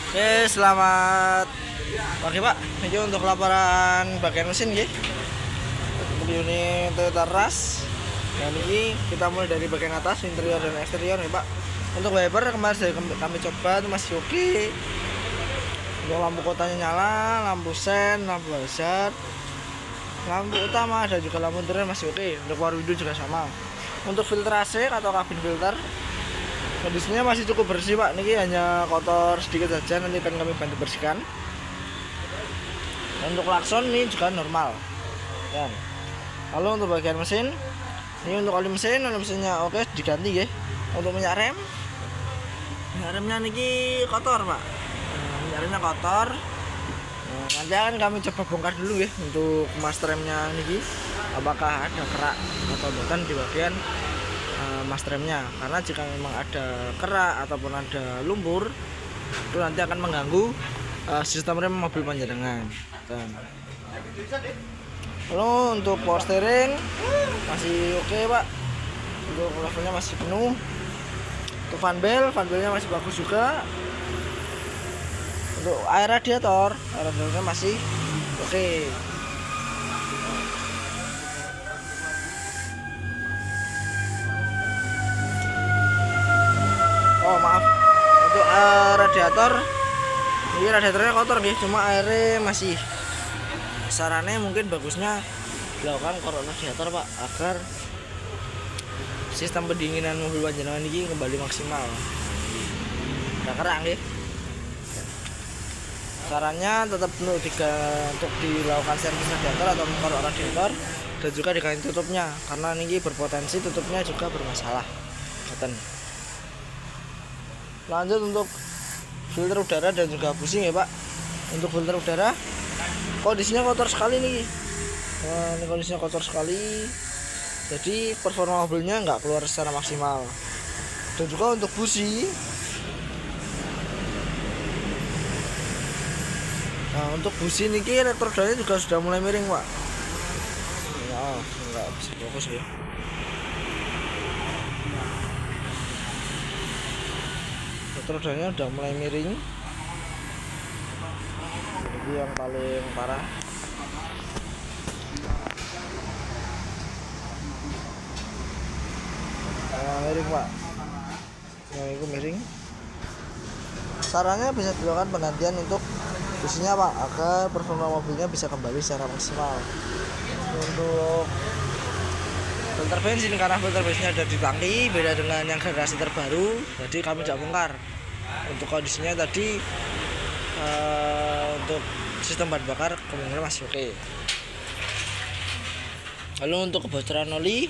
Oke, selamat pagi Pak. Ini untuk laporan bagian mesin nggih. Untuk unit Toyota Rush. Dan ini kita mulai dari bagian atas, interior dan eksterior nih Pak. Untuk wiper kemarin kami coba itu masih oke. Untuk lampu kotanya nyala, lampu sen, lampu hazard, lampu utama dan juga lampu interior masih oke. Untuk power window juga sama. Untuk filter AC atau kabin filter kondisinya masih cukup bersih Pak. Ini hanya kotor sedikit saja, nanti akan kami bantu bersihkan. Dan untuk klakson ini juga normal. Dan lalu untuk bagian mesin, ini untuk oli mesinnya oke diganti ya. Untuk minyak remnya ini kotor Pak. Minyak remnya kotor. Nanti akan kami coba bongkar dulu ya untuk master remnya ini, apakah ada kerak atau bukan di bagian master remnya, karena jika memang ada kerak ataupun ada lumpur itu nanti akan mengganggu sistem rem mobil panjenengan. Lalu untuk power steering masih oke Pak, untuk levelnya masih penuh. Untuk fanbelnya masih bagus juga. Untuk air radiatornya masih oke. Oh maaf, untuk radiator ini radiatornya kotor nih, cuma airnya masih. Sarannya mungkin bagusnya dilakukan korek radiator Pak, agar sistem pendinginan mobil panjenengan ini kembali maksimal. Udah kerang nih. Sarannya tetap untuk dilakukan servis radiator atau korek radiator dan juga diganti tutupnya, karena ini berpotensi tutupnya juga bermasalah. Lanjut untuk filter udara dan juga busing ya Pak. Untuk filter udara kondisinya kotor sekali nih. Ini kondisinya kotor sekali, jadi performa mobilnya nggak keluar secara maksimal. Dan juga untuk busi, nah untuk busi ini elektrodanya juga sudah mulai miring Pak. Ya nggak bisa fokus ya. Elektrodanya udah mulai miring, jadi yang paling parah. Miring Pak, nah itu miring. Sarannya bisa dilakukan penggantian untuk businya Pak, agar performa mobilnya bisa kembali secara maksimal. Untuk filter bensin, karena filter bensinnya ada di tangki, beda dengan yang generasi terbaru, jadi kami tidak bongkar. Untuk kondisinya tadi untuk sistem bahan bakar kemungkinan masih oke. Lalu untuk kebocoran oli,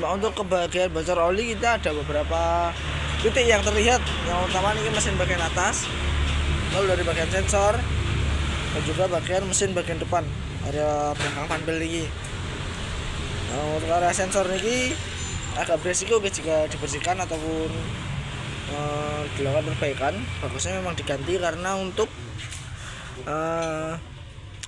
untuk kebagian bocor oli kita ada beberapa titik yang terlihat. Yang utama ini mesin bagian atas, lalu dari bagian sensor dan juga bagian mesin bagian depan, area belakang panel ini. Nah, untuk area sensor ini agak beresiko jika dibersihkan ataupun dilakukan perbaikan. Bagusnya memang diganti, karena untuk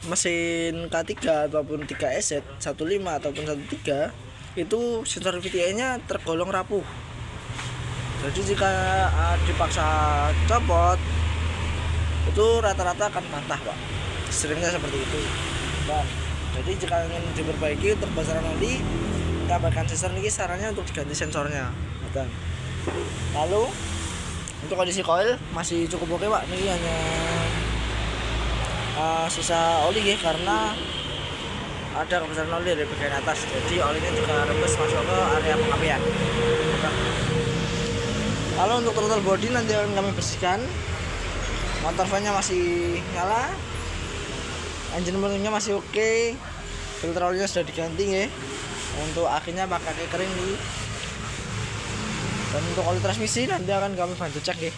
mesin K3 ataupun 3SZ 15 ataupun 13 itu sensor VTI nya tergolong rapuh. Jadi jika dipaksa copot itu rata-rata akan patah Pak, seringnya seperti itu. Dan jadi jika ingin diperbaiki untuk bocoran oli, tambahkan sensor ini, sarannya untuk diganti sensornya. Lalu untuk kondisi koil masih cukup oke Pak. Ini hanya sisa oli ya, karena ada kebocoran oli dari bagian atas, jadi olinya juga rembes masuk ke area pengapian. Lalu untuk throttle body nanti akan kami bersihkan. Motor fan-nya masih nyala, engine burning-nya masih oke, filter olinya sudah diganti ya. Untuk akhirnya pakai aki kering nih. Dan untuk oli transmisi nanti akan kami bantu cek ya.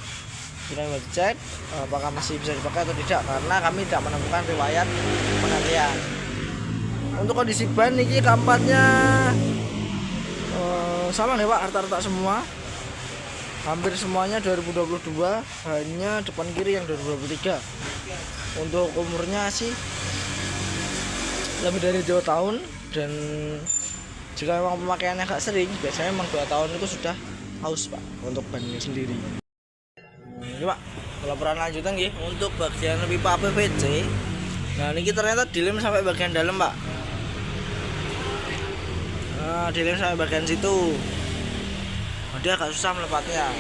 Kita bantu cek apakah masih bisa dipakai atau tidak, karena kami tidak menemukan riwayat penggantian. Untuk kondisi ban ini kampatnya sama nih Pak, rata-rata semua. Hampir semuanya 2022, hanya depan kiri yang 2023. Untuk umurnya sih lebih dari 2 tahun, dan jika memang pemakaiannya agak sering, biasanya memang 2 tahun itu sudah haus Pak untuk ban sendiri. Ini Pak, laporan lanjutan nggih untuk bagian pipa PVC. Nah, ini ternyata dilem sampai bagian dalam, Pak. Nah, dilem sampai bagian situ. Dia agak susah melepasnya.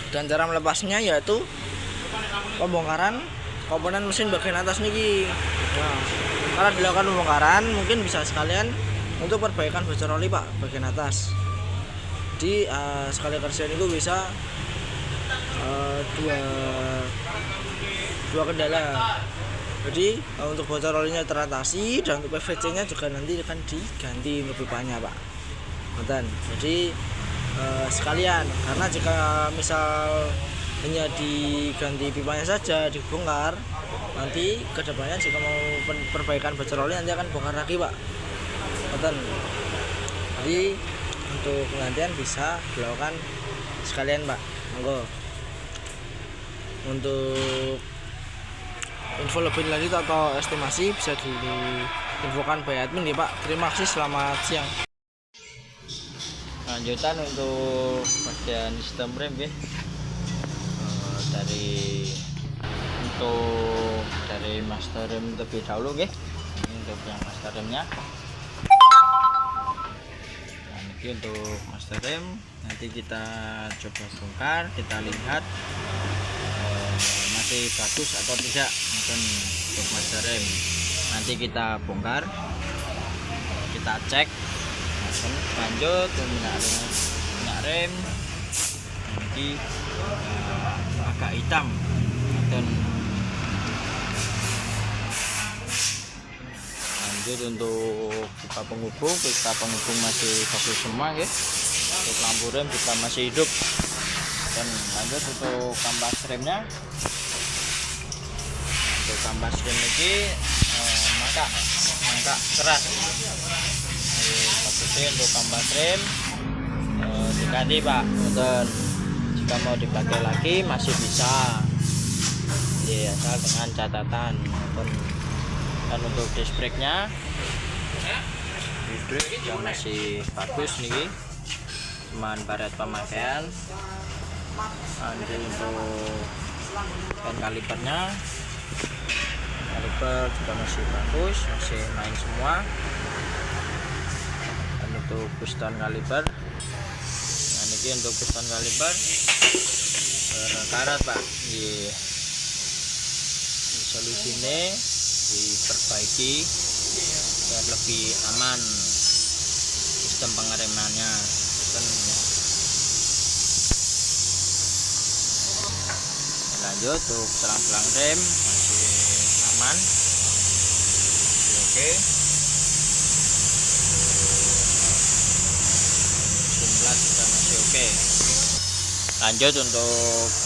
Dan cara melepasnya yaitu pembongkaran komponen mesin bagian atas niki. Nah, kalau dilakukan pembongkaran mungkin bisa sekalian untuk perbaikan bocor oli Pak bagian atas. Di sekali kerjaan itu bisa dua kendala. Jadi untuk bocor olinya teratasi dan untuk PVC nya juga nanti akan diganti untuk pipanya Pak. Betul. Jadi sekalian, karena jika misal hanya diganti pipanya saja dibongkar, nanti kedepannya jika mau perbaikan bocor oli nanti akan bongkar lagi Pak. Betul. Jadi untuk penggantian bisa dilakukan sekalian Pak. Monggo. Untuk info lebih lanjut atau estimasi bisa diinfokan by admin ya Pak. Terima kasih, selamat siang. Lanjutan untuk bagian sistem rem ya. Dari master rem terlebih dahulu ya. Ini untuk yang master remnya. Nah, ini untuk master rem nanti kita coba bongkar, kita lihat masih bagus atau tidak. Untuk master rem nanti kita bongkar, kita cek, lanjut minyak rem nanti agak hitam dan lanjut untuk pipa penghubung masih bagus semua ya. Untuk lampu rem juga masih hidup. Dan lanjut untuk kampas remnya. Untuk kampas rem ini mangkak keras. Bagusnya untuk kampas rem diganti Pak. Dan jika mau dipakai lagi masih bisa. Ya, asal dengan catatan. Dan untuk disc brake-nya yang masih bagus nih, cuman baret pemakaian. Nanti untuk pen kalipernya, kaliper juga masih bagus, masih main semua. Dan untuk piston kaliper, nah ini untuk piston kaliper berkarat Pak. Solusinya diperbaiki biar lebih aman sistem pengeremannya. Dan lanjut untuk selang-selang rem masih aman, oke. Simplat juga masih oke. Lanjut untuk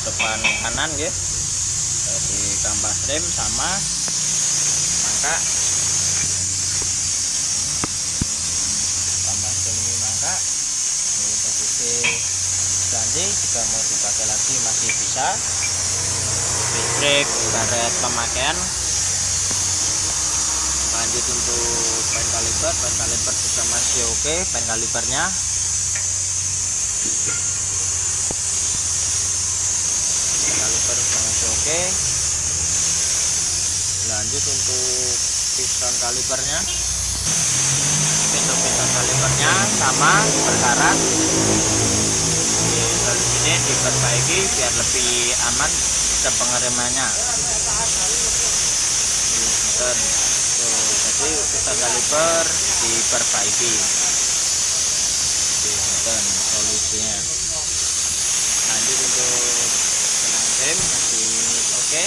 depan kanan ya, dari kampas rem sama mangkak. Kampas rem ini mangkak ini posisi ganti, jika mau dipakai lagi masih bisa. Disc brake, baret pemakaian. Lanjut untuk pen kaliper juga masih oke. Pen kalipernya juga masih oke. Lanjut untuk piston kalipernya. Piston kalipernya sama berkarat. Ini diperbaiki biar lebih aman sistem pengeremannya. Jadi piston kaliper diperbaiki. Dan solusinya. Lanjut untuk selang rem masih oke.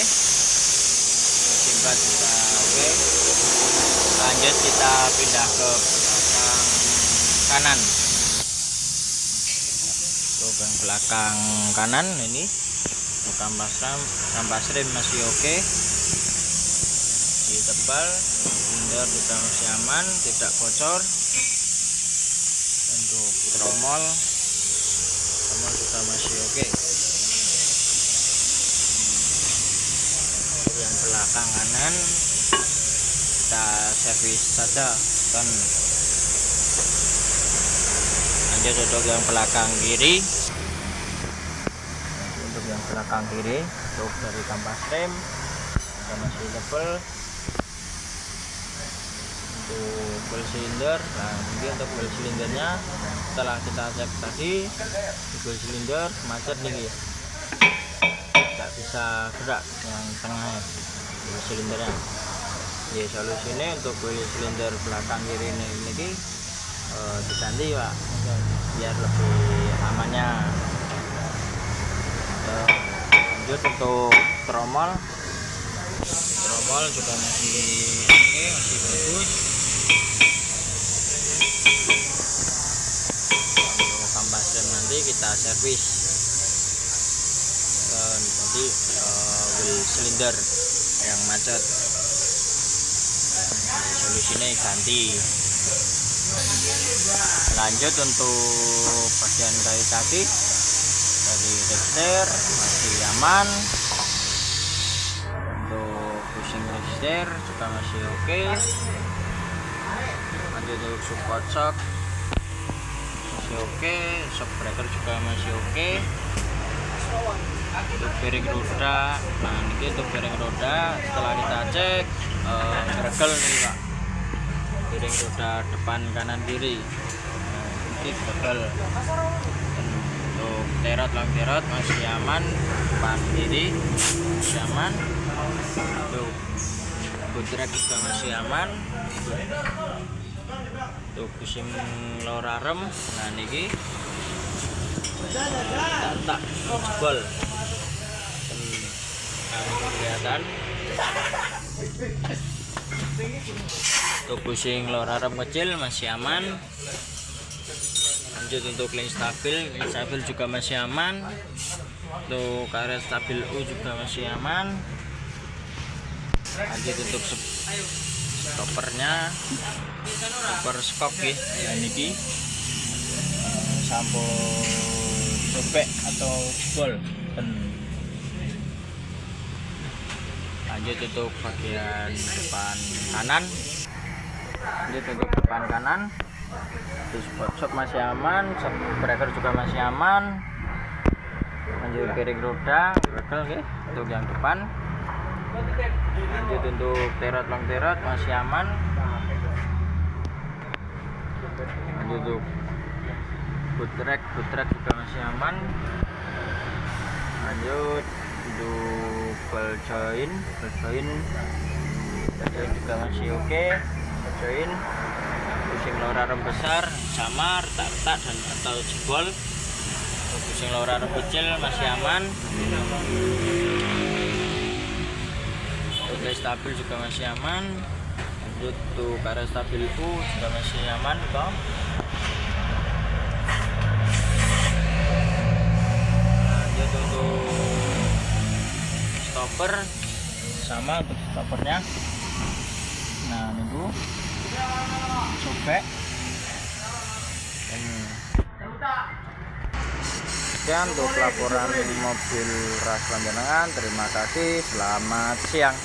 Simplat juga oke. Lanjut kita pindah ke belakang kanan. Lubang belakang kanan ini kampas rem masih oke. Ditebal, binder juga masih aman, tidak bocor. Untuk tromol juga masih oke. Yang belakang kanan kita servis saja. Dan lanjut untuk yang belakang kiri. untuk yang belakang kiri. Untuk dari kampas rem kita masih tebal. Untuk bel silinder, nah ini untuk bel silindernya setelah kita cek tadi di bel silinder macet nih, nggak bisa gerak yang tengah ya, bel silindernya. Ya solusinya untuk bel silinder belakang kiri ini diganti Pak, biar lebih amannya. Lanjut untuk tromol juga masih oke, masih bagus. Untuk kampas rem nanti kita servis. Dan tadi bel silinder yang macet, solusinya ganti. Lanjut untuk bagian kayu kaki dari register masih aman. Untuk pusing register juga masih oke. Lanjut untuk support shock masih oke, shock breaker juga masih oke. Untuk bearing roda, nah ini untuk bearing roda setelah kita cek gagal nih Pak, bearing roda depan kanan kiri, nah, ini gagal. Untuk terot long terot masih aman, depan kiri masih aman. Untuk bootrak juga masih aman. Untuk pusing lor arem, nah niki tak jebol, kelihatan. Untuk pusing lor arem kecil masih aman. Lanjut untuk link stabil juga masih aman. Untuk karet stabil U juga masih aman. Lanjut untuk stoppernya, stopper skok ya niki sampul sobek atau jebol. Lanjut untuk bagian depan kanan. Lanjut untuk depan kanan, di shock masih aman, shock breaker juga masih aman. Lanjut bearing roda gagal untuk yang depan. Lanjut untuk terot long terot masih aman. Lanjut untuk bootrak juga masih aman. Lanjut untuk ball join juga masih oke. Join pusing lor arem besar sama retak dan atau jebol. Untuk pusing lor arem kecil masih aman. Untuk stabil juga masih aman. Lanjut untuk karet stabil U juga masih aman toh. Lanjut untuk stopper sama untuk stoppernya, nah nunggu sobek. Sekian untuk laporan mobil ras panjenengan. Terima kasih, selamat siang.